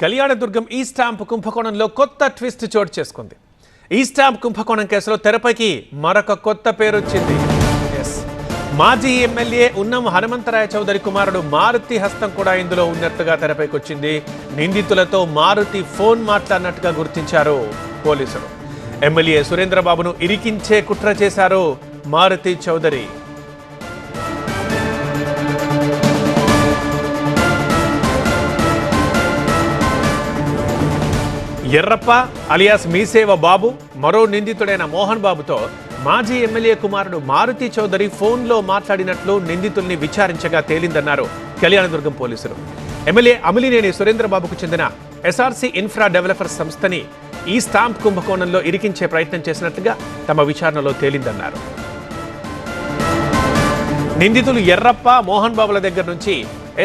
కళ్యాణదుర్గం ఈ స్టాంప్ కుంభకోణంలో కొత్త ట్విస్ట్ చోటు చేసుకుంది. ఈ స్టాంప్ కుంభకోణం కేసులో తెరపైకి మరొక కొత్త పేరు వచ్చింది. మాజీ ఎమ్మెల్యే ఉన్నం హనుమంతరాయ చౌదరి కుమారుడు మారుతి హస్తం కూడా ఇందులో ఉన్నట్టుగా తెరపైకి వచ్చింది. నిందితులతో మారుతి ఫోన్ మాట్లాడినట్టుగా గుర్తించారు పోలీసులు. ఎమ్మెల్యే సురేంద్రబాబును ఇరికించే కుట్ర చేశారు మారుతి చౌదరి. ఎర్రప్ప అలియాస్ మీసేవ బాబు మరో నిందితుడైన మోహన్ బాబుతో మాజీ ఎమ్మెల్యే కుమారుడు మారుతి చౌదరి ఫోన్లో మాట్లాడినట్లు నిందితుల్ని విచారించగా తేలిందన్నారు కళ్యాణదుర్గం పోలీసులు. ఎమ్మెల్యే అమిలినేని సురేంద్రబాబుకు చెందిన ఎస్ఆర్సీ ఇన్ఫ్రా డెవలపర్స్ సంస్థని ఈ స్టాంప్ కుంభకోణంలో ఇరికించే ప్రయత్నం చేసినట్టుగా తమ విచారణలో తేలిందన్నారు. నిందితులు ఎర్రప్ప మోహన్ బాబుల దగ్గర నుంచి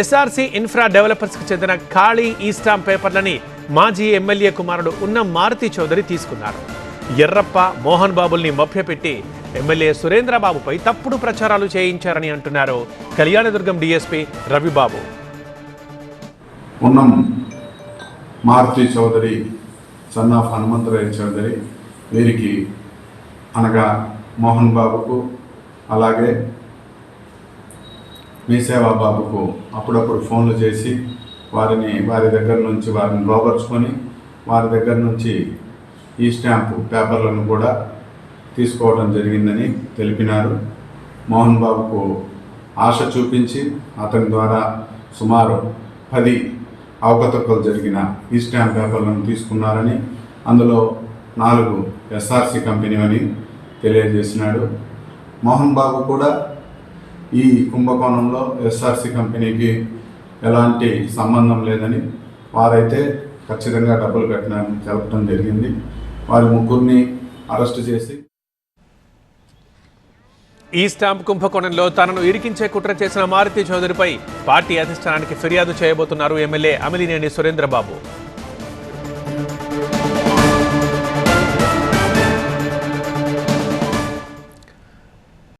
ఎస్ఆర్సీ ఇన్ఫ్రా డెవలపర్స్ కు చెందిన ఖాళీ ఈ స్టాంప్ పేపర్లని మాజీ ఎమ్మెల్యే కుమారుడు ఉన్న మారుతి చౌదరి తీసుకున్నారు. ఎర్రప్ప మోహన్ బాబుల్ని మభ్యపెట్టి ఎమ్మెల్యే సురేంద్రబాబుపై తప్పుడు ప్రచారాలు చేయించారని అంటున్నారు Kalyandurg DSP Ravibabu. Unnam Maruti Chowdary son of Hanumantharaya Chowdary వీరికి అనగా మోహన్ బాబుకు అలాగే మీసేవా బాబుకు అప్పుడప్పుడు ఫోన్లు చేసి వారి దగ్గర నుంచి వారిని లోపరుచుకొని వారి దగ్గర నుంచి ఈ స్టాంపు పేపర్లను కూడా తీసుకోవడం జరిగిందని తెలిపినారు. మోహన్ బాబుకు ఆశ చూపించి అతని ద్వారా సుమారు 10 అవకతవకలు జరిగిన ఈ స్టాంప్ పేపర్లను తీసుకున్నారని, అందులో 4 ఎస్ఆర్సీ కంపెనీ అని తెలియజేసినాడు. మోహన్ బాబు కూడా ఈ కుంభకోణంలో ఎస్ఆర్సీ కంపెనీకి ఎలాంటి సంబంధం లేదని, వారైతే ఖచ్చితంగా డబ్బులు కట్టినారని తెలపడం జరిగింది. వారి ముగ్గురిని అరెస్ట్ చేసి ఈ స్టాంప్ కుంభకోణంలో తనను ఇరికించే కుట్ర చేసిన మారుతి చౌదరిపై పార్టీ అధిష్టానానికి ఫిర్యాదు చేయబోతున్నారు ఎమ్మెల్యే అమిలినేని సురేంద్రబాబు.